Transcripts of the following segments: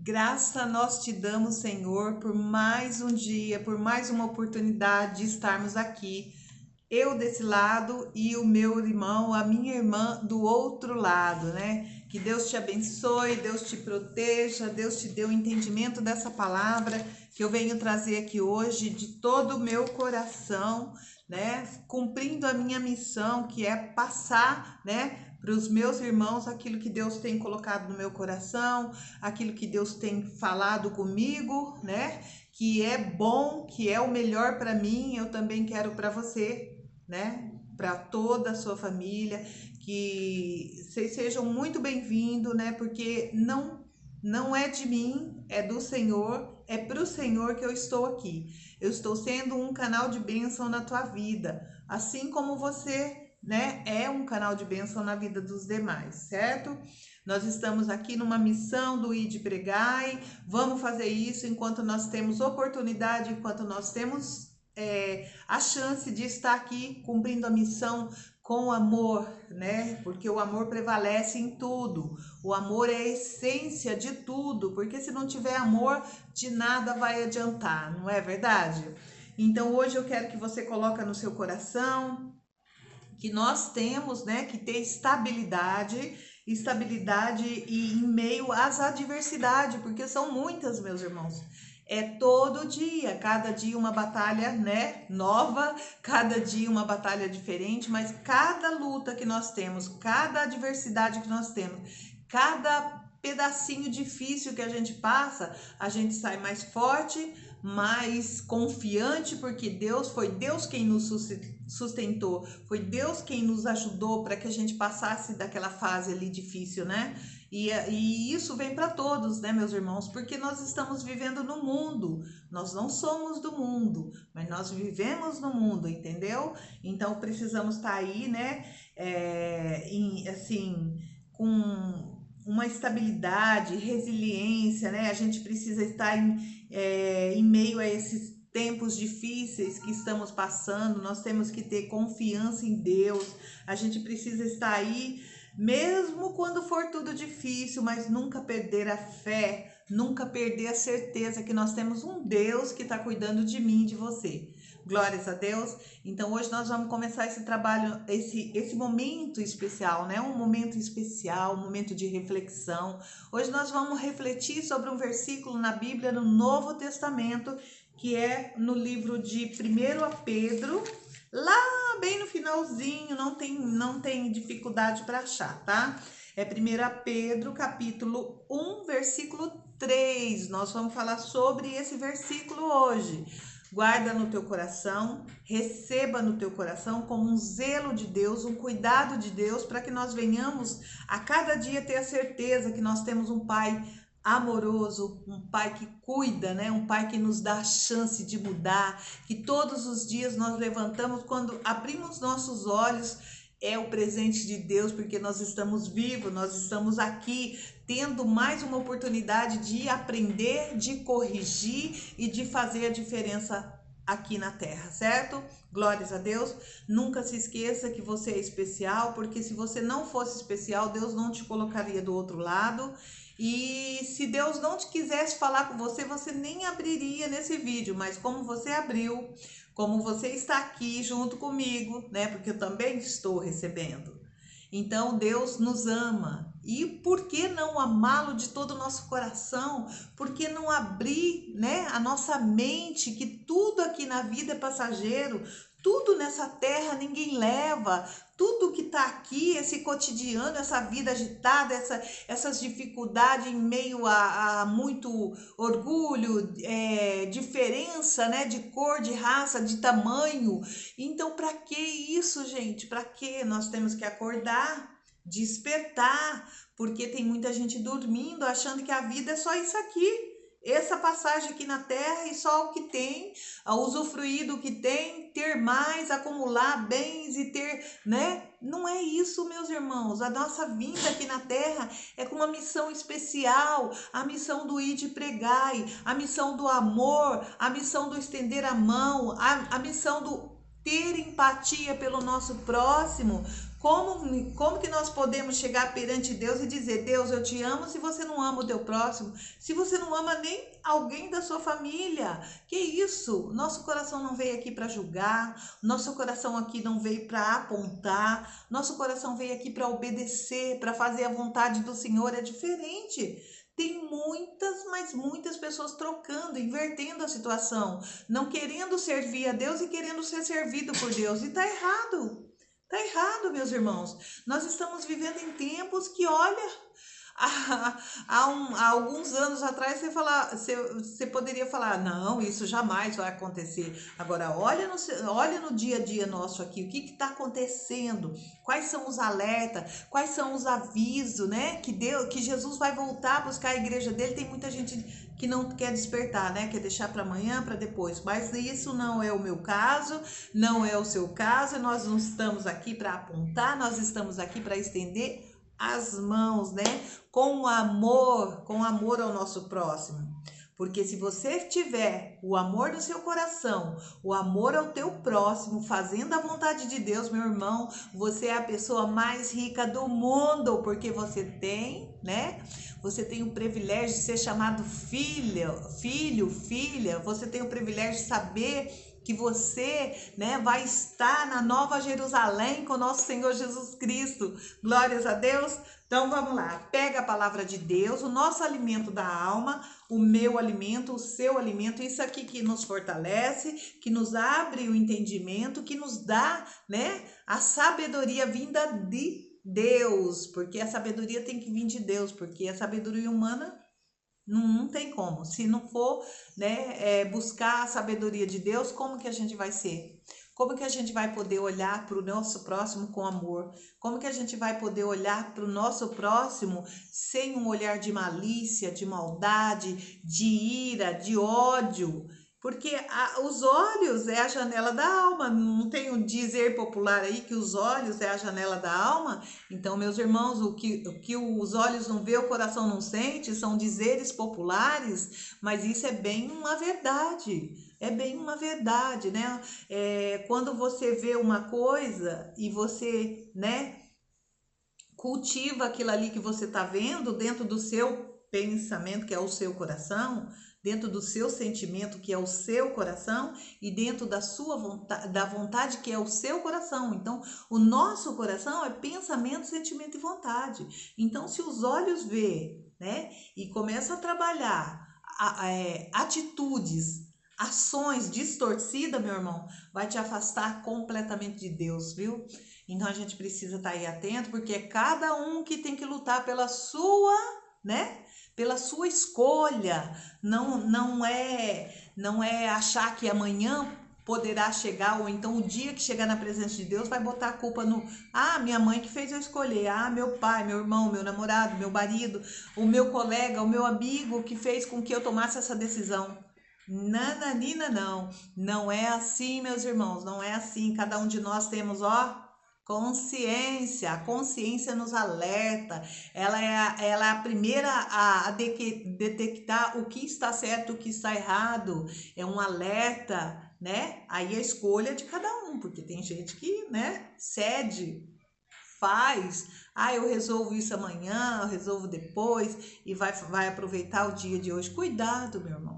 Graça nós te damos, Senhor, por mais um dia, por mais uma oportunidade de estarmos aqui. Eu desse lado e o meu irmão, a minha irmã do outro lado, né? Que Deus te abençoe, Deus te proteja, Deus te dê o entendimento dessa palavra que eu venho trazer aqui hoje de todo o meu coração, né? Cumprindo a minha missão, que é passar, né, para os meus irmãos aquilo que Deus tem colocado no meu coração, aquilo que Deus tem falado comigo, né? Que é bom, que é o melhor para mim, eu também quero para você, né? Para toda a sua família, que vocês sejam muito bem-vindos, né? Porque não é de mim, é do Senhor, é para o Senhor que eu estou aqui. Eu estou sendo um canal de bênção na tua vida, assim como você, né, é um canal de bênção na vida dos demais, certo? Nós estamos aqui numa missão do Ide Pregai, vamos fazer isso enquanto nós temos oportunidade, enquanto nós temos a chance de estar aqui cumprindo a missão com amor, né? Porque o amor prevalece em tudo. O amor é a essência de tudo, porque se não tiver amor, de nada vai adiantar, não é verdade? Então hoje eu quero que você coloque no seu coração que nós temos, né, que ter estabilidade e em meio às adversidades, porque são muitas, meus irmãos. É todo dia, cada dia uma batalha, né, nova, cada dia uma batalha diferente, mas cada luta que nós temos, cada adversidade que nós temos, cada pedacinho difícil que a gente passa, a gente sai mais forte, mais confiante, porque foi Deus quem nos sustentou, foi Deus quem nos ajudou para que a gente passasse daquela fase ali difícil, né? E isso vem para todos, né, meus irmãos? Porque nós estamos vivendo no mundo, nós não somos do mundo, mas nós vivemos no mundo, entendeu? Então precisamos estar aí, né, assim, com uma estabilidade, resiliência, né? A gente precisa estar em meio a esses tempos difíceis que estamos passando, nós temos que ter confiança em Deus, a gente precisa estar aí, mesmo quando for tudo difícil, mas nunca perder a fé, nunca perder a certeza que nós temos um Deus que está cuidando de mim e de você. Glórias a Deus. Então hoje nós vamos começar esse trabalho, esse momento especial, né? Um momento especial, um momento de reflexão. Hoje nós vamos refletir sobre um versículo na Bíblia, no Novo Testamento, que é no livro de 1 Pedro, lá bem no finalzinho, não tem dificuldade para achar, tá? É 1 Pedro, capítulo 1, versículo 3. Nós vamos falar sobre esse versículo hoje. Guarda no teu coração, receba no teu coração como um zelo de Deus, um cuidado de Deus, para que nós venhamos a cada dia ter a certeza que nós temos um Pai amoroso, um Pai que cuida, né? Um Pai que nos dá a chance de mudar, que todos os dias nós levantamos, quando abrimos nossos olhos, é o presente de Deus, porque nós estamos vivos, nós estamos aqui tendo mais uma oportunidade de aprender, de corrigir e de fazer a diferença aqui na terra, certo? Glórias a Deus. Nunca se esqueça que você é especial, porque se você não fosse especial, Deus não te colocaria do outro lado. E se Deus não te quisesse falar com você, você nem abriria nesse vídeo, mas como você abriu, como você está aqui junto comigo, né? Porque eu também estou recebendo. Então Deus nos ama. E por que não amá-lo de todo o nosso coração? Por que não abrir, né, a nossa mente, que tudo aqui na vida é passageiro, tudo nessa terra ninguém leva, tudo que está aqui, esse cotidiano, essa vida agitada, essas dificuldades em meio a muito orgulho, diferença, né, de cor, de raça, de tamanho. Então, para que isso, gente? Para que nós temos que acordar, despertar? Porque tem muita gente dormindo, achando que a vida é só isso aqui. Essa passagem aqui na terra e só o que tem, a usufruir do que tem, ter mais, acumular bens e ter, né? Não é isso, meus irmãos. A nossa vinda aqui na terra é com uma missão especial, a missão do ir de pregai, a missão do amor, a missão do estender a mão, a missão do ter empatia pelo nosso próximo, Como que nós podemos chegar perante Deus e dizer: Deus, eu te amo, se você não ama o teu próximo, se você não ama nem alguém da sua família? Que isso? Nosso coração não veio aqui para julgar, nosso coração aqui não veio para apontar, nosso coração veio aqui para obedecer, para fazer a vontade do Senhor. É diferente. Tem muitas, mas muitas pessoas trocando, invertendo a situação, não querendo servir a Deus e querendo ser servido por Deus. E tá errado. Tá errado, meus irmãos. Nós estamos vivendo em tempos que, olha, há alguns anos atrás você poderia falar: não, isso jamais vai acontecer. Agora, olha no dia a dia nosso aqui, o que está acontecendo, quais são os alertas, quais são os avisos, né? Que Jesus vai voltar a buscar a igreja dele. Tem muita gente que não quer despertar, né? Quer deixar para amanhã, para depois. Mas isso não é o meu caso, não é o seu caso. Nós não estamos aqui para apontar, nós estamos aqui para estender as mãos, né? Com amor ao nosso próximo. Porque se você tiver o amor no seu coração, o amor ao teu próximo, fazendo a vontade de Deus, meu irmão, você é a pessoa mais rica do mundo, porque você tem, né? Você tem o privilégio de ser chamado filho, filha. Você tem o privilégio de saber que você, né, vai estar na Nova Jerusalém com o nosso Senhor Jesus Cristo. Glórias a Deus. Então vamos lá, pega a palavra de Deus, o nosso alimento da alma, o meu alimento, o seu alimento, isso aqui que nos fortalece, que nos abre o entendimento, que nos dá, né, a sabedoria vinda de Deus, porque a sabedoria tem que vir de Deus, porque a sabedoria humana não tem como. Se não for, né, buscar a sabedoria de Deus, como que a gente vai ser? Como que a gente vai poder olhar para o nosso próximo com amor? Como que a gente vai poder olhar para o nosso próximo sem um olhar de malícia, de maldade, de ira, de ódio? Porque os olhos é a janela da alma. Não tem um dizer popular aí que os olhos é a janela da alma? Então, meus irmãos, o que os olhos não vê, o coração não sente, são dizeres populares, mas isso é bem uma verdade. É bem uma verdade, né? Quando você vê uma coisa e você, né, cultiva aquilo ali que você está vendo dentro do seu pensamento, que é o seu coração, dentro do seu sentimento, que é o seu coração, e dentro da sua vontade, da vontade, que é o seu coração. Então, o nosso coração é pensamento, sentimento e vontade. Então, se os olhos vê, né, e começam a trabalhar atitudes, ações distorcidas, meu irmão, vai te afastar completamente de Deus, viu? Então a gente precisa estar aí atento, porque é cada um que tem que lutar pela sua, né? Pela sua escolha. Não é achar que amanhã poderá chegar, ou então o dia que chegar na presença de Deus vai botar a culpa no: minha mãe que fez eu escolher, meu pai, meu irmão, meu namorado, meu marido, o meu colega, o meu amigo que fez com que eu tomasse essa decisão. Nananina, não é assim, meus irmãos, não é assim. Cada um de nós temos, consciência. A consciência nos alerta, ela é a primeira a detectar o que está certo, o que está errado, é um alerta, né? Aí a escolha de cada um, porque tem gente que, né, cede, faz, eu resolvo isso amanhã, eu resolvo depois, e vai aproveitar o dia de hoje. Cuidado, meu irmão.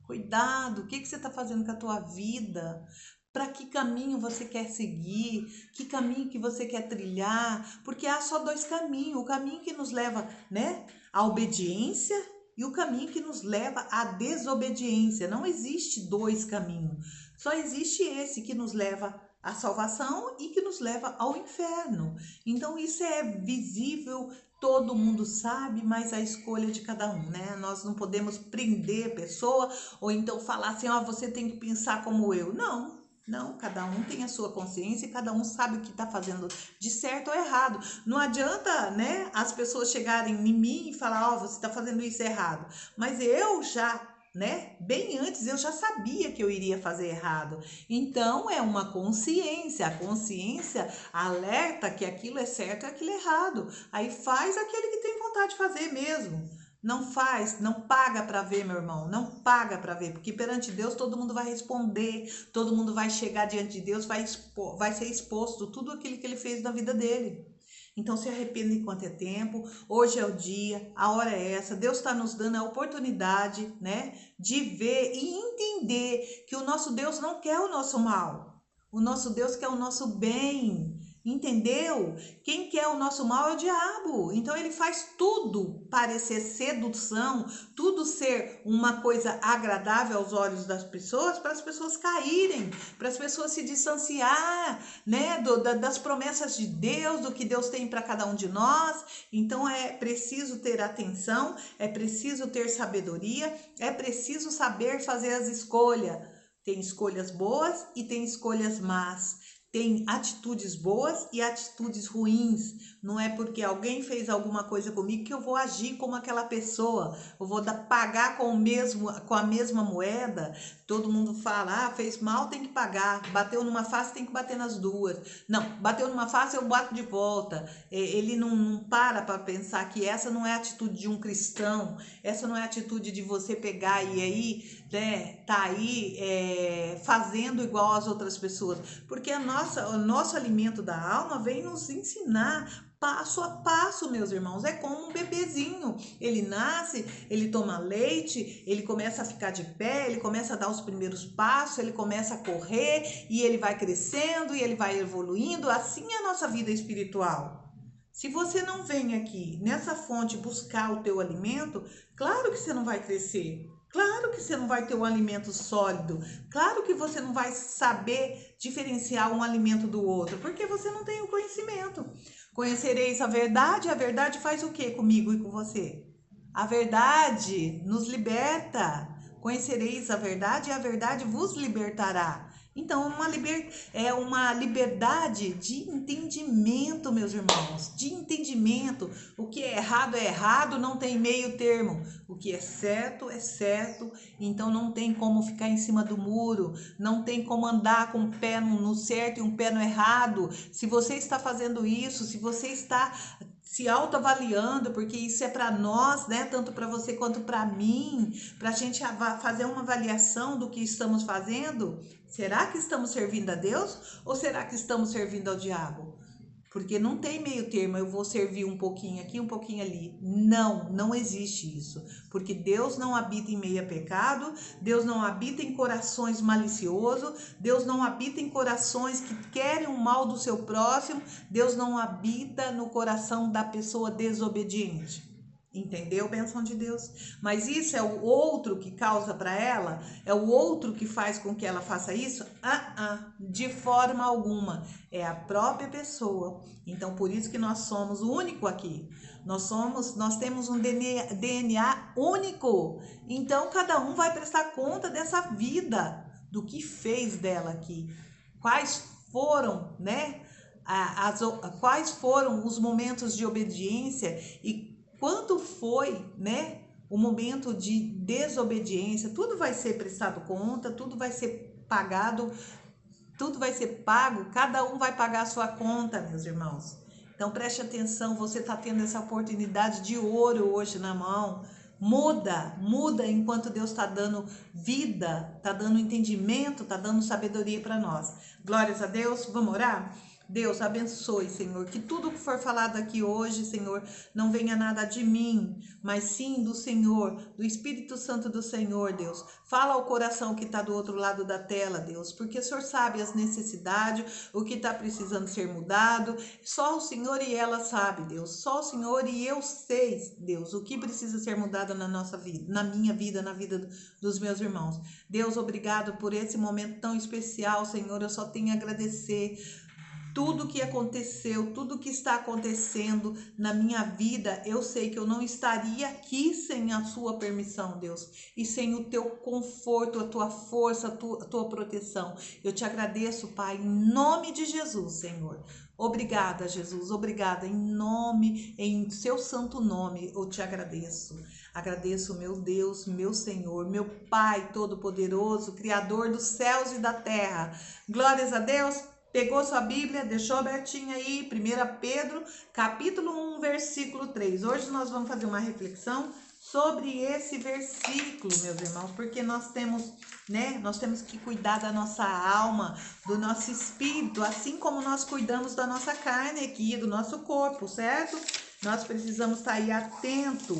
Cuidado, o que você está fazendo com a tua vida? Para que caminho você quer seguir? Que caminho que você quer trilhar? Porque há só dois caminhos, o caminho que nos leva, né, à obediência e o caminho que nos leva à desobediência. Não existe dois caminhos, só existe esse que nos leva à salvação e que nos leva ao inferno. Então isso é visível, todo mundo sabe, mas a escolha de cada um, né? Nós não podemos prender a pessoa ou então falar assim: você tem que pensar como eu. Não, cada um tem a sua consciência e cada um sabe o que está fazendo de certo ou errado. Não adianta, né, as pessoas chegarem em mim e falar: você está fazendo isso errado. Mas eu já, né, bem antes eu já sabia que eu iria fazer errado. Então é uma consciência. A consciência alerta que aquilo é certo e aquilo é errado. Aí faz aquele que tem vontade de fazer mesmo. Não faz, não paga para ver, meu irmão, não paga para ver, porque perante Deus todo mundo vai responder, todo mundo vai chegar diante de Deus, vai ser exposto tudo aquilo que ele fez na vida dele. Então se arrependa enquanto é tempo, hoje é o dia, a hora é essa, Deus está nos dando a oportunidade, né, de ver e entender que o nosso Deus não quer o nosso mal, o nosso Deus quer o nosso bem, entendeu? Quem quer o nosso mal é o diabo, então ele faz tudo parecer sedução, tudo ser uma coisa agradável aos olhos das pessoas, para as pessoas caírem, para as pessoas se distanciar, né, das promessas de Deus, do que Deus tem para cada um de nós. Então é preciso ter atenção, é preciso ter sabedoria, é preciso saber fazer as escolhas. Tem escolhas boas e tem escolhas más. Tem atitudes boas e atitudes ruins. Não é porque alguém fez alguma coisa comigo que eu vou agir como aquela pessoa. Eu vou pagar com a mesma moeda. Todo mundo fala, fez mal, tem que pagar. Bateu numa face, tem que bater nas duas. Não, bateu numa face, eu bato de volta. Ele não para pensar que essa não é a atitude de um cristão. Essa não é a atitude de você pegar e aí, né, tá aí fazendo igual às outras pessoas. Porque o nosso alimento da alma vem nos ensinar passo a passo, meus irmãos. É como um bebezinho. Ele nasce, ele toma leite, ele começa a ficar de pé, ele começa a dar os primeiros passos, ele começa a correr e ele vai crescendo e ele vai evoluindo. Assim é a nossa vida espiritual. Se você não vem aqui nessa fonte buscar o teu alimento, claro que você não vai crescer. Claro que você não vai ter um alimento sólido. Claro que você não vai saber diferenciar um alimento do outro, porque você não tem o conhecimento. Conhecereis a verdade faz o que comigo e com você? A verdade nos liberta. Conhecereis a verdade e a verdade vos libertará. Então, é uma liberdade de entendimento, meus irmãos, de entendimento. O que é errado, não tem meio termo. O que é certo, então não tem como ficar em cima do muro, não tem como andar com um pé no certo e um pé no errado. Se você está fazendo isso, se você está se autoavaliando, porque isso é para nós, né? Tanto para você quanto para mim, para a gente fazer uma avaliação do que estamos fazendo. Será que estamos servindo a Deus ou será que estamos servindo ao diabo? Porque não tem meio termo, eu vou servir um pouquinho aqui, um pouquinho ali. Não existe isso. Porque Deus não habita em meio a pecado, Deus não habita em corações maliciosos, Deus não habita em corações que querem o mal do seu próximo, Deus não habita no coração da pessoa desobediente. Entendeu, bênção de Deus? Mas isso é o outro que causa para ela? É o outro que faz com que ela faça isso? De forma alguma. É a própria pessoa. Então, por isso que nós somos o único aqui. Nós temos um DNA único. Então, cada um vai prestar conta dessa vida, do que fez dela aqui. Quais foram, né? Quais foram os momentos de obediência e quanto foi, né, o momento de desobediência. Tudo vai ser prestado conta, tudo vai ser pagado, tudo vai ser pago, cada um vai pagar a sua conta, meus irmãos. Então preste atenção, você está tendo essa oportunidade de ouro hoje na mão. Muda enquanto Deus está dando vida, está dando entendimento, está dando sabedoria para nós. Glórias a Deus, vamos orar? Deus, abençoe, Senhor, que tudo que for falado aqui hoje, Senhor, não venha nada de mim, mas sim do Senhor, do Espírito Santo do Senhor, Deus. Fala ao coração que está do outro lado da tela, Deus, porque o Senhor sabe as necessidades, o que está precisando ser mudado. Só o Senhor e ela sabe, Deus. Só o Senhor e eu sei, Deus, o que precisa ser mudado na nossa vida, na minha vida, na vida dos meus irmãos. Deus, obrigado por esse momento tão especial, Senhor. Eu só tenho a agradecer. Tudo que aconteceu, tudo que está acontecendo na minha vida, eu sei que eu não estaria aqui sem a sua permissão, Deus, e sem o teu conforto, a tua força, a tua proteção. Eu te agradeço, Pai, em nome de Jesus, Senhor. Obrigada, Jesus, obrigada, em seu santo nome, eu te agradeço. Agradeço, meu Deus, meu Senhor, meu Pai todo-poderoso, Criador dos céus e da terra. Glórias a Deus. Pegou sua Bíblia, deixou abertinha aí, 1 Pedro, capítulo 1, versículo 3. Hoje nós vamos fazer uma reflexão sobre esse versículo, meus irmãos, porque nós temos, né? Nós temos que cuidar da nossa alma, do nosso espírito, assim como nós cuidamos da nossa carne aqui, do nosso corpo, certo? Nós precisamos estar aí atento,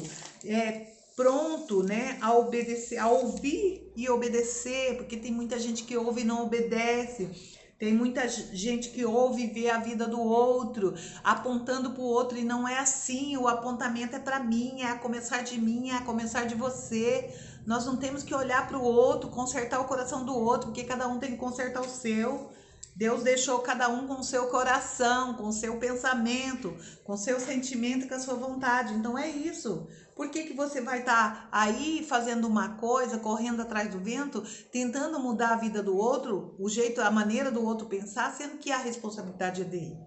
pronto, né, a obedecer, a ouvir e obedecer, porque tem muita gente que ouve e não obedece. Tem muita gente que ouve e vê a vida do outro, apontando para o outro, e não é assim. O apontamento é para mim, é a começar de mim, é a começar de você. Nós não temos que olhar para o outro, consertar o coração do outro, porque cada um tem que consertar o seu. Deus deixou cada um com o seu coração, com o seu pensamento, com o seu sentimento e com a sua vontade. Então é isso. Por que você vai estar aí fazendo uma coisa, correndo atrás do vento, tentando mudar a vida do outro, o jeito, a maneira do outro pensar, sendo que a responsabilidade é dele?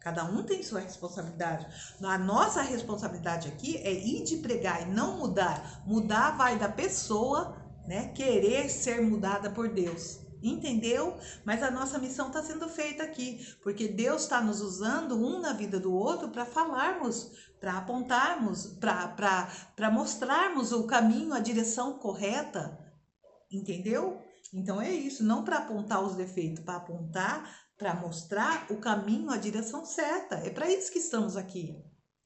Cada um tem sua responsabilidade. A nossa responsabilidade aqui é ir de pregar e não mudar. Mudar vai da pessoa, né, querer ser mudada por Deus. Entendeu? Mas a nossa missão está sendo feita aqui, porque Deus está nos usando um na vida do outro para falarmos, para apontarmos, para mostrarmos o caminho, a direção correta. Entendeu? Então é isso, não para apontar os defeitos, para apontar, para mostrar o caminho, a direção certa. É para isso que estamos aqui.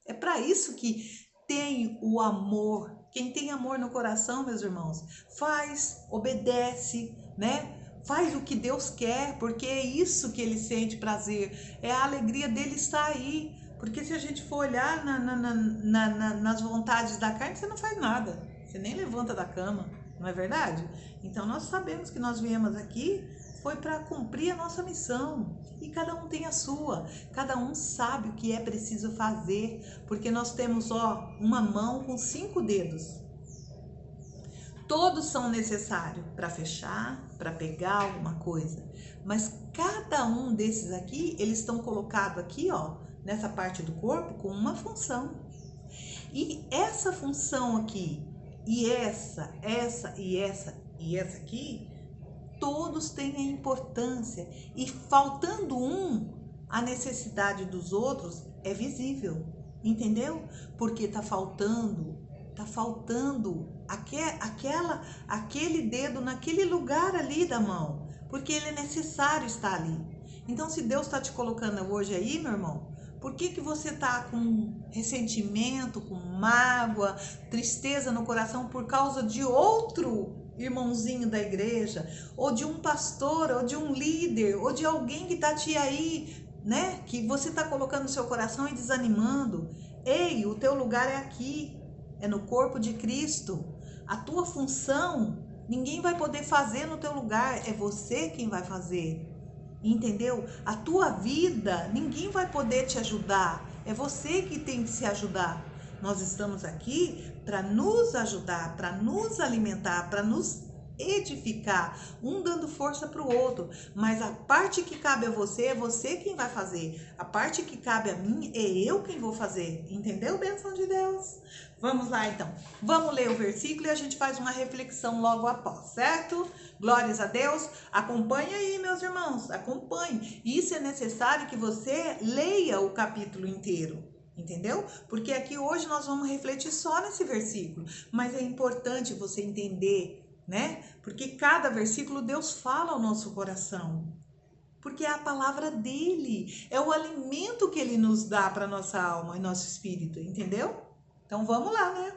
É para isso que tem o amor. Quem tem amor no coração, meus irmãos, faz, obedece, né? Faz o que Deus quer, porque é isso que ele sente prazer, é a alegria dele estar aí. Porque se a gente for olhar nas vontades da carne, você não faz nada, você nem levanta da cama, não é verdade? Então nós sabemos que nós viemos aqui foi para cumprir a nossa missão, e cada um tem a sua, cada um sabe o que é preciso fazer, porque nós temos uma mão com 5 dedos. Todos são necessários para fechar, para pegar alguma coisa. Mas cada um desses aqui, eles estão colocados aqui, nessa parte do corpo, com uma função. E essa função aqui, e essa aqui, todos têm a importância. E faltando a necessidade dos outros é visível. Entendeu? Porque tá faltando aquele dedo naquele lugar ali da mão, porque ele é necessário estar ali. Então, se Deus está te colocando hoje aí, meu irmão, por que você está com ressentimento, com mágoa, tristeza no coração por causa de outro irmãozinho da igreja, ou de um pastor, ou de um líder, ou de alguém que está te aí, né, que você está colocando no seu coração e desanimando? Ei, o teu lugar é aqui. É no corpo de Cristo. A tua função, ninguém vai poder fazer no teu lugar. É você quem vai fazer. Entendeu? A tua vida, ninguém vai poder te ajudar. É você que tem que se ajudar. Nós estamos aqui para nos ajudar, para nos alimentar, para nos edificar, um dando força para o outro. Mas a parte que cabe a você, é você quem vai fazer. A parte que cabe a mim, é eu quem vou fazer. Entendeu, bênção de Deus? Vamos lá, então. Vamos ler o versículo e a gente faz uma reflexão logo após, certo? Glórias a Deus. Acompanhe aí, meus irmãos. Acompanhe. Isso é necessário que você leia o capítulo inteiro. Entendeu? Porque aqui hoje nós vamos refletir só nesse versículo. Mas é importante você entender, né? Porque cada versículo Deus fala ao nosso coração. Porque é a palavra dele. É o alimento que ele nos dá para nossa alma e nosso espírito. Entendeu? Então vamos lá, né?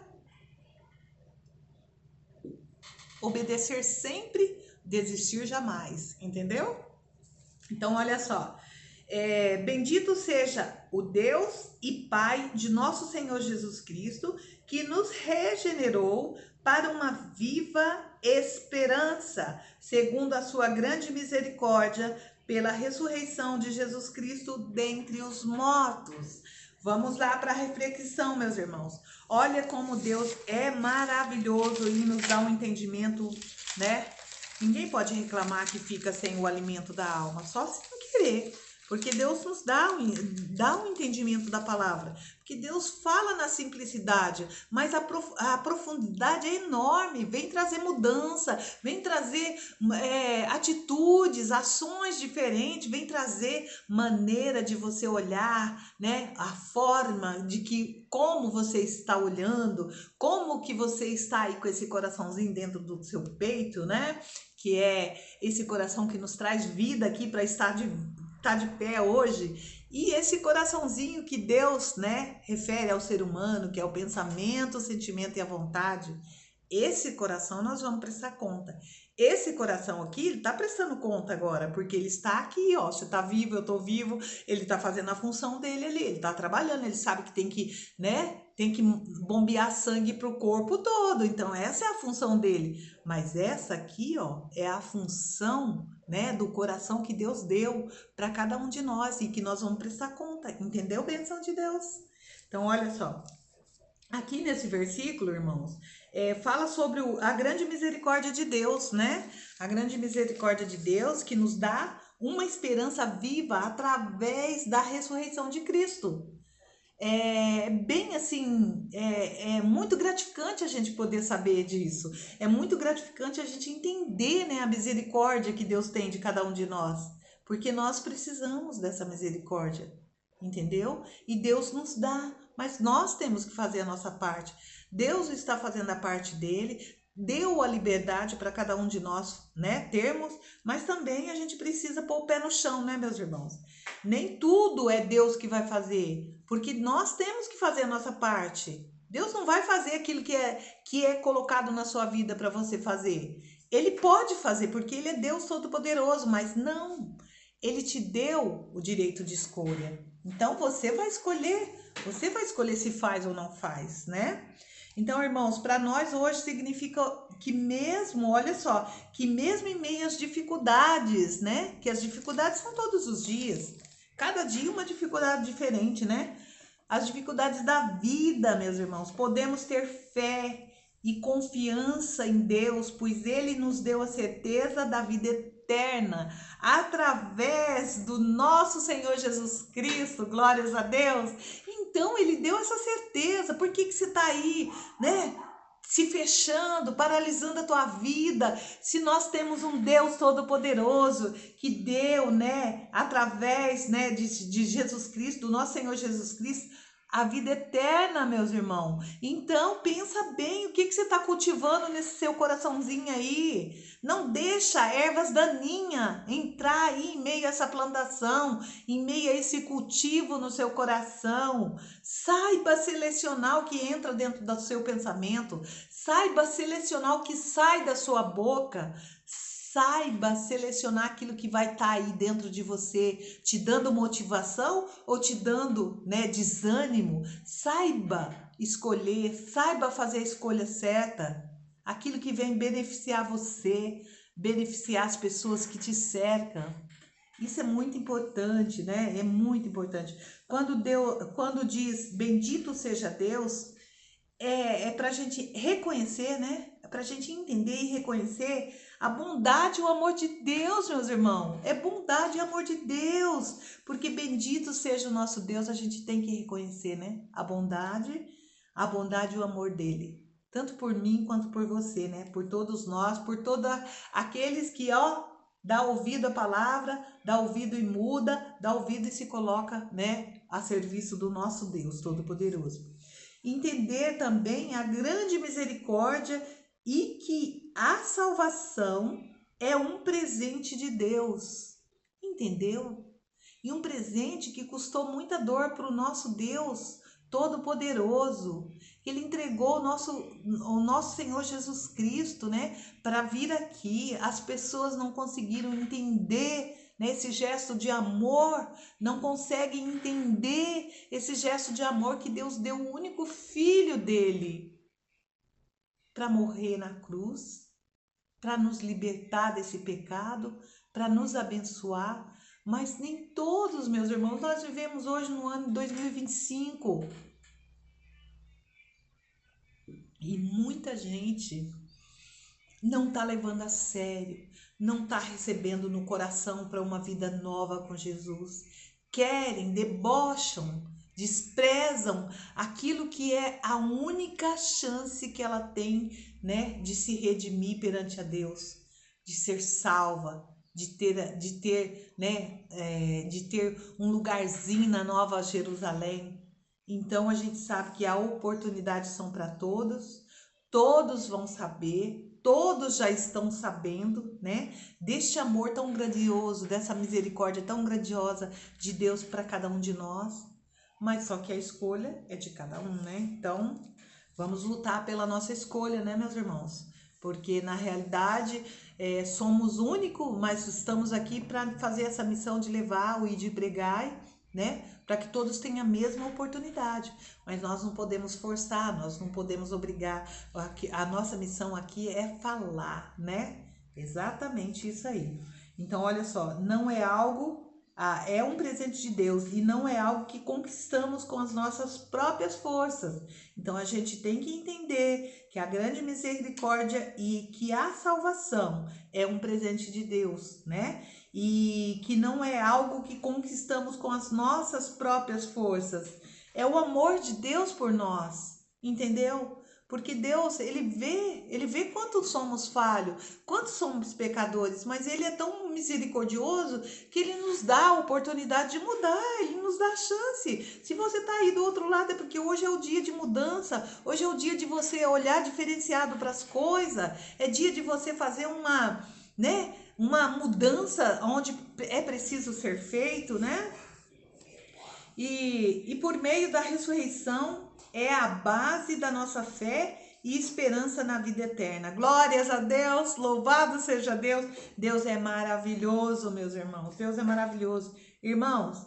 Obedecer sempre, desistir jamais, entendeu? Então olha só, bendito seja o Deus e Pai de nosso Senhor Jesus Cristo, que nos regenerou para uma viva esperança, segundo a sua grande misericórdia, pela ressurreição de Jesus Cristo dentre os mortos. Vamos lá para a reflexão, meus irmãos. Olha como Deus é maravilhoso e nos dá um entendimento, né? Ninguém pode reclamar que fica sem o alimento da alma, só se não querer. Porque Deus nos dá um entendimento da palavra. Porque Deus fala na simplicidade, mas a profundidade é enorme. Vem trazer mudança, vem trazer atitudes, ações diferentes, vem trazer maneira de você olhar, né? A forma de que, como você está olhando, como que você está aí com esse coraçãozinho dentro do seu peito, né? Que é esse coração que nos traz vida aqui para estar de pé hoje. E esse coraçãozinho que Deus, né, refere ao ser humano, que é o pensamento, o sentimento e a vontade. Esse coração nós vamos prestar conta. Esse coração aqui, ele tá prestando conta agora, porque ele está aqui, ó. Você tá vivo, eu tô vivo, ele tá fazendo a função dele ali, ele tá trabalhando, ele sabe que tem que, né, tem que bombear sangue pro corpo todo. Então, essa é a função dele. Mas essa aqui, ó, é a função, né, do coração que Deus deu para cada um de nós e que nós vamos prestar conta. Entendeu, bênção de Deus? Então, olha só. Aqui nesse versículo, irmãos, fala sobre a grande misericórdia de Deus, né? A grande misericórdia de Deus que nos dá uma esperança viva através da ressurreição de Cristo. É bem assim, é muito gratificante a gente poder saber disso. É muito gratificante a gente entender, né, a misericórdia que Deus tem de cada um de nós. Porque nós precisamos dessa misericórdia, entendeu? E Deus nos dá, mas nós temos que fazer a nossa parte. Deus está fazendo a parte dele, deu a liberdade para cada um de nós, né, termos, mas também a gente precisa pôr o pé no chão, né, meus irmãos? Nem tudo é Deus que vai fazer, porque nós temos que fazer a nossa parte. Deus não vai fazer aquilo que é colocado na sua vida para você fazer. Ele pode fazer, porque ele é Deus Todo-Poderoso, mas não. Ele te deu o direito de escolha. Então você vai escolher se faz ou não faz, né? Então, irmãos, para nós hoje significa que mesmo, olha só, que mesmo em meio às dificuldades, né? Que as dificuldades são todos os dias. Cada dia uma dificuldade diferente, né? As dificuldades da vida, meus irmãos, podemos ter fé e confiança em Deus, pois Ele nos deu a certeza da vida eterna através do nosso Senhor Jesus Cristo, glórias a Deus. Então Ele deu essa certeza. Por que você está aí, né? Se fechando, paralisando a tua vida, se nós temos um Deus Todo-Poderoso que deu, né, através, né, de Jesus Cristo, do nosso Senhor Jesus Cristo, a vida eterna, meus irmãos. Então, pensa bem o que você está cultivando nesse seu coraçãozinho aí. Não deixa ervas daninhas entrar aí em meio a essa plantação, em meio a esse cultivo no seu coração. Saiba selecionar o que entra dentro do seu pensamento. Saiba selecionar o que sai da sua boca. Saiba selecionar aquilo que vai estar aí dentro de você, te dando motivação ou te dando, né, desânimo. Saiba escolher, saiba fazer a escolha certa. Aquilo que vem beneficiar você, beneficiar as pessoas que te cercam. Isso é muito importante, né? É muito importante. Quando diz bendito seja Deus, é para a gente reconhecer, né? É para a gente entender e reconhecer a bondade e o amor de Deus, meus irmãos. É bondade e amor de Deus. Porque bendito seja o nosso Deus, a gente tem que reconhecer, né? A bondade e o amor dele. Tanto por mim quanto por você, né? Por todos nós, por todos aqueles que, ó, dá ouvido à palavra, dá ouvido e muda, dá ouvido e se coloca, né, a serviço do nosso Deus Todo-Poderoso. Entender também a grande misericórdia e que a salvação é um presente de Deus, entendeu? E um presente que custou muita dor para o nosso Deus Todo-Poderoso. Ele entregou o nosso Senhor Jesus Cristo, né, para vir aqui. As pessoas não conseguiram entender, né, esse gesto de amor, não conseguem entender esse gesto de amor que Deus deu o único filho dele para morrer na cruz, para nos libertar desse pecado, para nos abençoar. Mas nem todos, meus irmãos, nós vivemos hoje no ano 2025. E muita gente não está levando a sério, não está recebendo no coração para uma vida nova com Jesus. Querem, debocham, desprezam aquilo que é a única chance que ela tem, né, de se redimir perante a Deus, de ser salva, de ter um lugarzinho na Nova Jerusalém. Então a gente sabe que a oportunidade são para todos, todos vão saber, todos já estão sabendo, né? Deste amor tão grandioso, dessa misericórdia tão grandiosa de Deus para cada um de nós. Mas só que a escolha é de cada um, né? Então, vamos lutar pela nossa escolha, né, meus irmãos? Porque na realidade somos únicos, mas estamos aqui para fazer essa missão de levar o ir de pregar, né? Para que todos tenham a mesma oportunidade. Mas nós não podemos forçar, nós não podemos obrigar. A nossa missão aqui é falar, né? Exatamente isso aí. Então, olha só, não é algo, é um presente de Deus e não é algo que conquistamos com as nossas próprias forças. Então, a gente tem que entender que a grande misericórdia e que a salvação é um presente de Deus, né? E que não é algo que conquistamos com as nossas próprias forças. É o amor de Deus por nós, entendeu? Porque Deus, ele vê quanto somos falhos, quanto somos pecadores, mas ele é tão misericordioso que ele nos dá a oportunidade de mudar, ele nos dá a chance. Se você está aí do outro lado é porque hoje é o dia de mudança, hoje é o dia de você olhar diferenciado para as coisas, é dia de você fazer uma mudança onde é preciso ser feito, né? E por meio da ressurreição é a base da nossa fé e esperança na vida eterna. Glórias a Deus, louvado seja Deus. Deus é maravilhoso, meus irmãos. Deus é maravilhoso. Irmãos,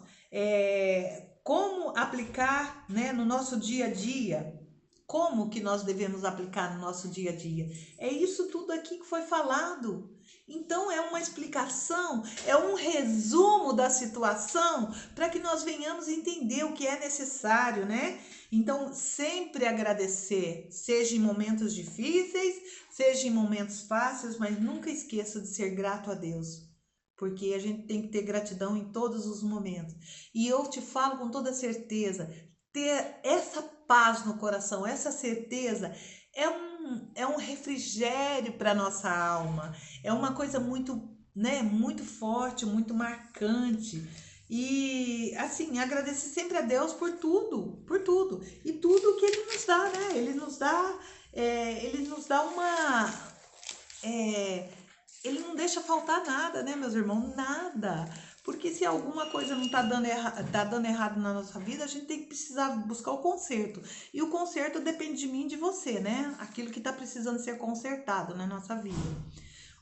como aplicar, né, no nosso dia a dia? Como que nós devemos aplicar no nosso dia a dia? É isso tudo aqui que foi falado. Então é uma explicação, é um resumo da situação para que nós venhamos entender o que é necessário, né? Então sempre agradecer, seja em momentos difíceis, seja em momentos fáceis, mas nunca esqueça de ser grato a Deus. Porque a gente tem que ter gratidão em todos os momentos. E eu te falo com toda certeza, ter essa paz no coração, essa certeza é um refrigério para nossa alma. É uma coisa muito, né, muito forte, muito marcante. E assim, agradecer sempre a Deus por tudo, e tudo que Ele nos dá, né? Ele nos dá uma, Ele não deixa faltar nada, né, meus irmãos? Nada. Porque se alguma coisa não tá dando errado na nossa vida, a gente tem que precisar buscar o conserto. E o conserto depende de mim e de você, né? Aquilo que tá precisando ser consertado na nossa vida.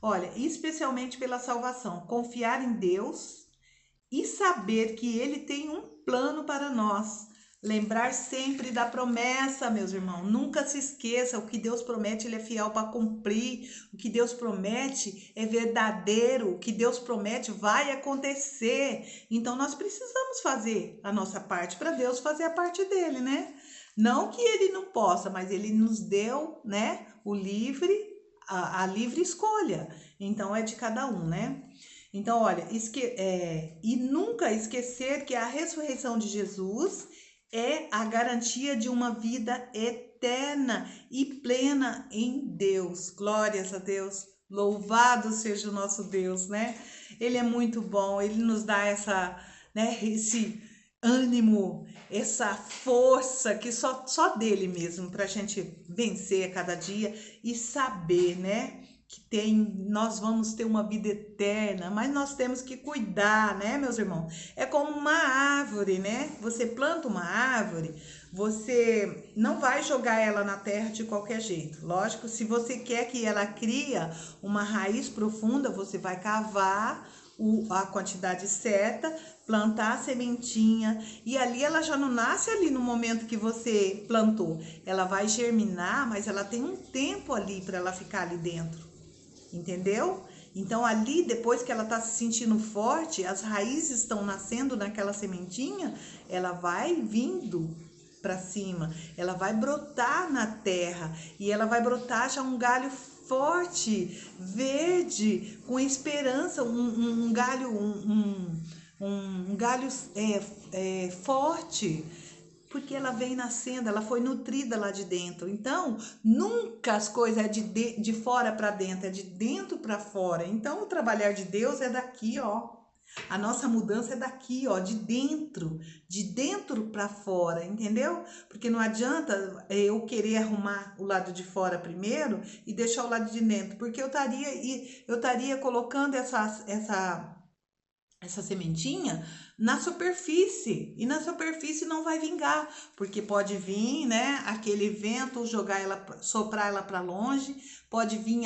Olha, especialmente pela salvação. Confiar em Deus e saber que Ele tem um plano para nós. Lembrar sempre da promessa, meus irmãos. Nunca se esqueça, o que Deus promete, Ele é fiel para cumprir. O que Deus promete é verdadeiro. O que Deus promete vai acontecer. Então, nós precisamos fazer a nossa parte para Deus fazer a parte dele, né? Não que Ele não possa, mas Ele nos deu, né, a livre escolha. Então, é de cada um, né? Então, olha, e nunca esquecer que a ressurreição de Jesus é a garantia de uma vida eterna e plena em Deus. Glórias a Deus. Louvado seja o nosso Deus, né? Ele é muito bom, ele nos dá esse ânimo, essa força que só dele mesmo, para a gente vencer a cada dia e saber, né? Nós vamos ter uma vida eterna, mas nós temos que cuidar, né, meus irmãos? É como uma árvore, né? Você planta uma árvore, você não vai jogar ela na terra de qualquer jeito. Lógico, se você quer que ela crie uma raiz profunda, você vai cavar a quantidade certa, plantar a sementinha e ali ela já não nasce ali no momento que você plantou. Ela vai germinar, mas ela tem um tempo ali para ela ficar ali dentro. Entendeu? Então ali, depois que ela está se sentindo forte, as raízes estão nascendo naquela sementinha, ela vai vindo para cima, ela vai brotar na terra e ela vai brotar já um galho forte, verde, com esperança, um galho, um galho forte, porque ela vem nascendo, ela foi nutrida lá de dentro. Então, nunca as coisas é de fora para dentro, é de dentro para fora. Então, o trabalhar de Deus é daqui, ó. A nossa mudança é daqui, ó, de dentro para fora, entendeu? Porque não adianta eu querer arrumar o lado de fora primeiro e deixar o lado de dentro, porque eu estaria colocando essa sementinha na superfície, e na superfície não vai vingar, porque pode vir, né, aquele vento jogar ela, soprar ela para longe, pode vir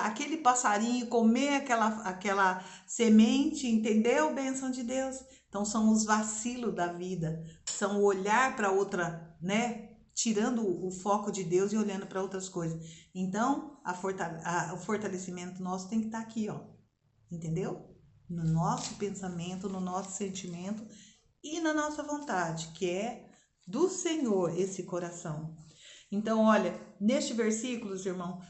aquele passarinho comer aquela semente, entendeu? Bênção de Deus. Então são os vacilos da vida, são o olhar para outra, né, tirando o foco de Deus e olhando para outras coisas. Então o fortalecimento nosso tem que estar aqui, ó, entendeu? No nosso pensamento, no nosso sentimento e na nossa vontade, que é do Senhor esse coração. Então, olha, neste versículo, irmão,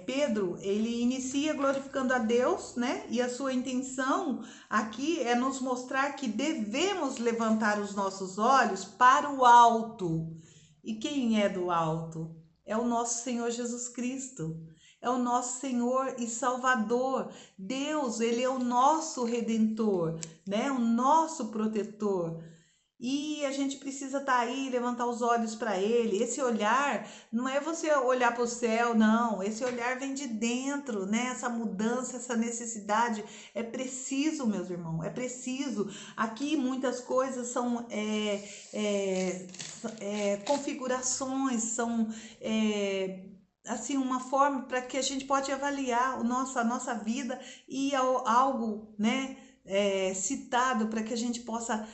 Pedro, ele inicia glorificando a Deus, né? E a sua intenção aqui é nos mostrar que devemos levantar os nossos olhos para o alto. E quem é do alto? É o nosso Senhor Jesus Cristo. É o nosso Senhor e Salvador. Deus, ele é o nosso Redentor, né? O nosso protetor. E a gente precisa estar aí, levantar os olhos para ele. Esse olhar não é você olhar para o céu, não. Esse olhar vem de dentro, né? Essa mudança, essa necessidade. É preciso, meus irmãos, é preciso. Aqui muitas coisas são configurações, são assim, uma forma para que a gente pode avaliar a nossa vida e algo, né, citado para que a gente possa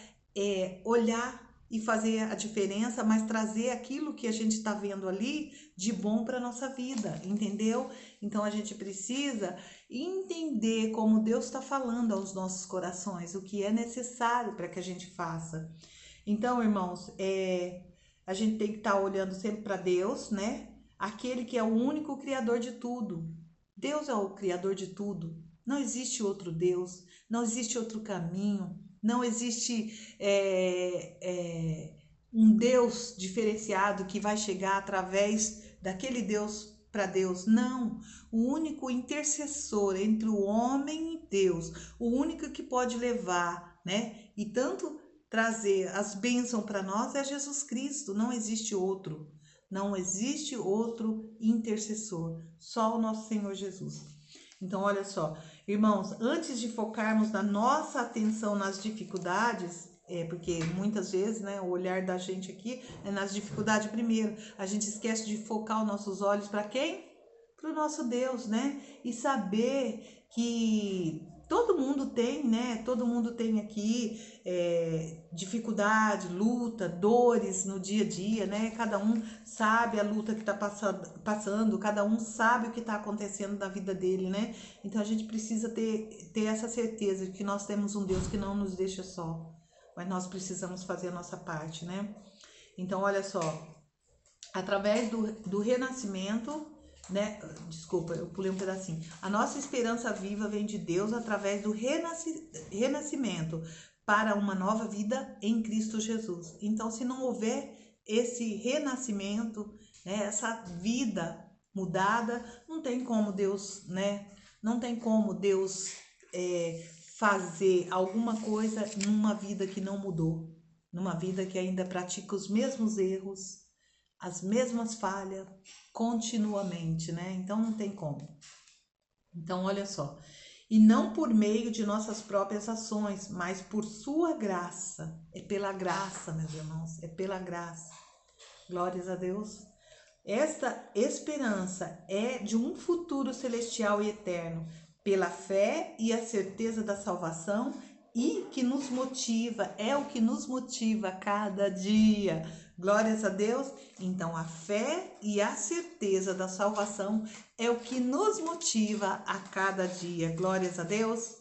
olhar e fazer a diferença, mas trazer aquilo que a gente está vendo ali de bom para a nossa vida, entendeu? Então a gente precisa entender como Deus está falando aos nossos corações, o que é necessário para que a gente faça. Então, irmãos, a gente tem que estar olhando sempre para Deus, né? Aquele que é o único criador de tudo. Deus é o criador de tudo. Não existe outro Deus, não existe outro caminho, não existe um Deus diferenciado que vai chegar através daquele Deus para Deus. Não, o único intercessor entre o homem e Deus, o único que pode levar, né? E tanto trazer as bênçãos para nós é Jesus Cristo, não existe outro. Não existe outro intercessor, só o nosso Senhor Jesus. Então, olha só, irmãos, antes de focarmos na nossa atenção nas dificuldades, porque muitas vezes, né, o olhar da gente aqui é nas dificuldades primeiro. A gente esquece de focar os nossos olhos para quem? Para o nosso Deus, né? E saber que todo mundo tem, né? Todo mundo tem aqui dificuldade, luta, dores no dia a dia, né? Cada um sabe a luta que está passando, cada um sabe o que está acontecendo na vida dele, né? Então a gente precisa ter essa certeza de que nós temos um Deus que não nos deixa só, mas nós precisamos fazer a nossa parte, né? Então, olha só, através do renascimento, né? Desculpa, eu pulei um pedacinho. A nossa esperança viva vem de Deus através do renascimento para uma nova vida em Cristo Jesus. Então, se não houver esse renascimento, né, essa vida mudada, não tem como Deus, né? Não tem como Deus fazer alguma coisa numa vida que não mudou, numa vida que ainda pratica os mesmos erros, as mesmas falhas continuamente, né? Então não tem como. Então olha só, e não por meio de nossas próprias ações, mas por sua graça. É pela graça, meus irmãos, é pela graça. Glórias a Deus. Esta esperança é de um futuro celestial e eterno, pela fé e a certeza da salvação, e que nos motiva, é o que nos motiva a cada dia. Glórias a Deus. Então, a fé e a certeza da salvação é o que nos motiva a cada dia. Glórias a Deus.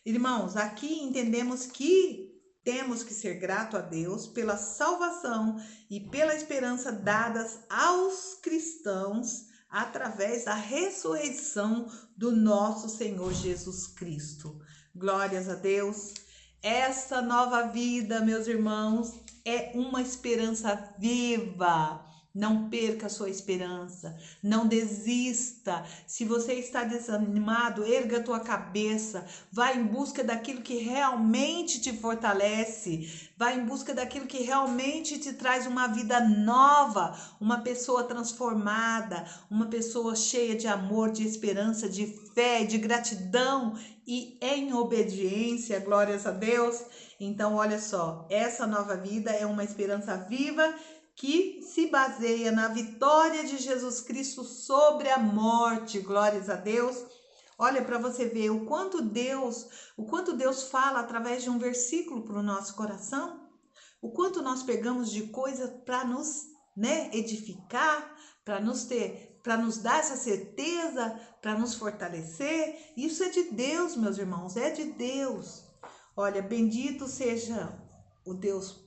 Irmãos, aqui entendemos que temos que ser grato a Deus pela salvação e pela esperança dadas aos cristãos através da ressurreição do nosso Senhor Jesus Cristo. Glórias a Deus. Essa nova vida, meus irmãos, é uma esperança viva. Não perca a sua esperança, não desista. Se você está desanimado, erga a tua cabeça, vá em busca daquilo que realmente te fortalece, vá em busca daquilo que realmente te traz uma vida nova, uma pessoa transformada, uma pessoa cheia de amor, de esperança, de fé, de gratidão e em obediência, glórias a Deus. Então, olha só, essa nova vida é uma esperança viva que se baseia na vitória de Jesus Cristo sobre a morte, glórias a Deus. Olha, para você ver o quanto Deus fala através de um versículo para o nosso coração, o quanto nós pegamos de coisa para nos, edificar, para nos dar essa certeza, para nos fortalecer. Isso é de Deus, meus irmãos, é de Deus. Olha, bendito seja o Deus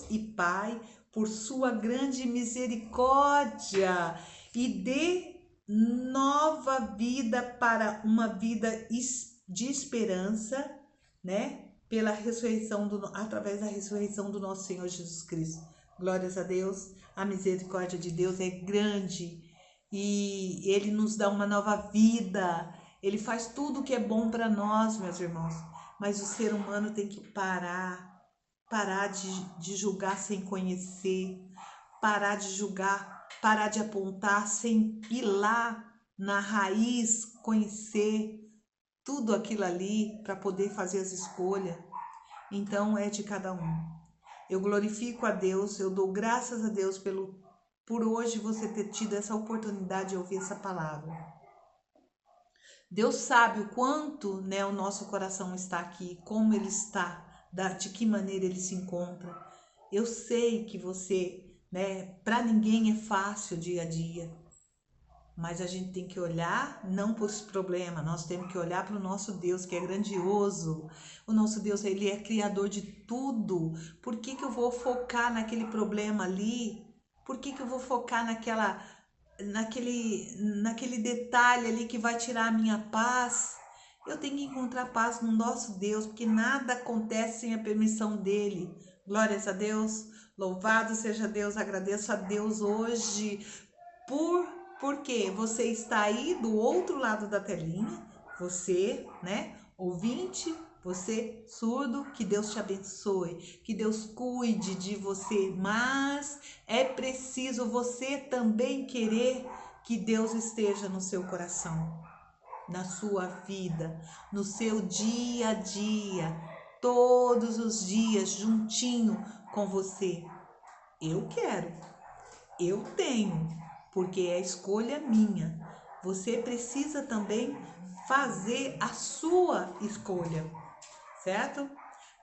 e Pai, por sua grande misericórdia, e dê nova vida para uma vida de esperança, pela ressurreição através da ressurreição do nosso Senhor Jesus Cristo. Glórias a Deus. A misericórdia de Deus é grande e Ele nos dá uma nova vida. Ele faz tudo o que é bom para nós, meus irmãos. Mas o ser humano tem que parar de julgar sem conhecer, parar de julgar, parar de apontar sem ir lá na raiz, conhecer tudo aquilo ali para poder fazer as escolhas. Então é de cada um. Eu glorifico a Deus, eu dou graças a Deus por hoje você ter tido essa oportunidade de ouvir essa palavra. Deus sabe o quanto, o nosso coração está aqui, como ele está, de que maneira ele se encontra. Eu sei que você, para ninguém é fácil o dia a dia, mas a gente tem que olhar não para os problemas, nós temos que olhar para o nosso Deus, que é grandioso. O nosso Deus, ele é criador de tudo. Por que eu vou focar naquele problema ali? Por que eu vou focar naquele detalhe ali que vai tirar a minha paz? Eu tenho que encontrar paz no nosso Deus, porque nada acontece sem a permissão dele. Glórias a Deus, louvado seja Deus, agradeço a Deus hoje porque você está aí do outro lado da telinha, você, ouvinte, você surdo, que Deus te abençoe, que Deus cuide de você, mas é preciso você também querer que Deus esteja no seu coração, na sua vida, no seu dia a dia, todos os dias, juntinho com você. Eu quero, eu tenho, porque é escolha minha. Você precisa também fazer a sua escolha, certo?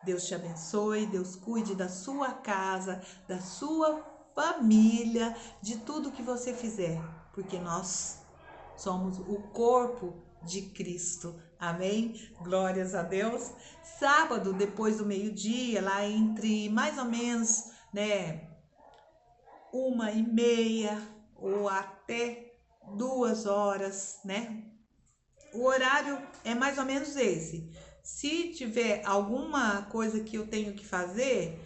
Deus te abençoe, Deus cuide da sua casa, da sua família, de tudo que você fizer, porque nós somos o corpo de Cristo. Amém? Glórias a Deus. Sábado, depois do meio-dia, lá entre mais ou menos, 1h30 ou até 2h, O horário é mais ou menos esse. Se tiver alguma coisa que eu tenho que fazer,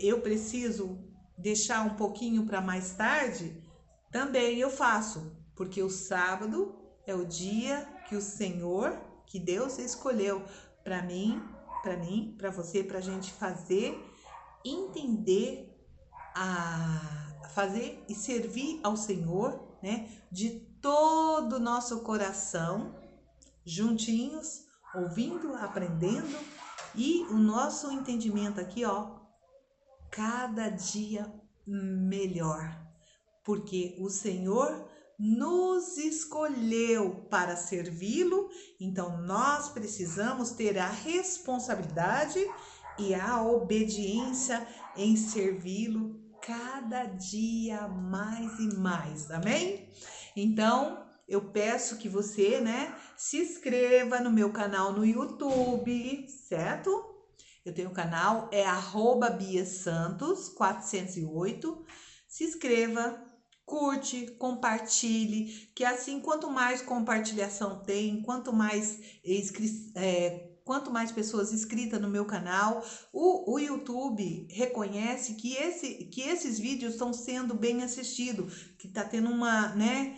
eu preciso deixar um pouquinho para mais tarde, também eu faço, porque o sábado é o dia que o Senhor, que Deus escolheu para mim, para você, para a gente fazer, entender, fazer e servir ao Senhor, de todo o nosso coração, juntinhos, ouvindo, aprendendo, e o nosso entendimento aqui, cada dia melhor, porque o Senhor nos escolheu para servi-lo, então nós precisamos ter a responsabilidade e a obediência em servi-lo cada dia mais e mais, amém? Então, eu peço que você, se inscreva no meu canal no YouTube, certo? Eu tenho o canal, é @BiaSantos408. Se inscreva, curte, compartilhe, que assim, quanto mais compartilhação tem, quanto mais pessoas inscritas no meu canal, o YouTube reconhece que esses vídeos estão sendo bem assistidos, que tá tendo uma, né,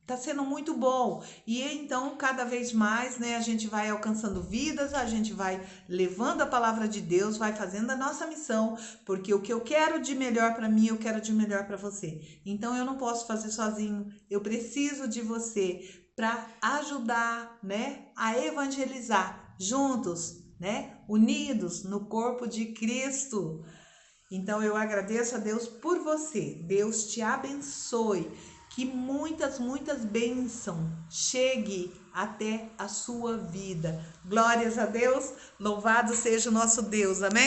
tá sendo muito bom. E então, cada vez mais, né, a gente vai alcançando vidas, a gente vai levando a palavra de Deus, vai fazendo a nossa missão, porque o que eu quero de melhor para mim, eu quero de melhor para você. Então, eu não posso fazer sozinho, eu preciso de você para ajudar, né, a evangelizar juntos, né, unidos no corpo de Cristo. Então eu agradeço a Deus por você. Deus te abençoe. Que muitas bênçãos chegue até a sua vida. Glórias a Deus. Louvado seja o nosso Deus. Amém?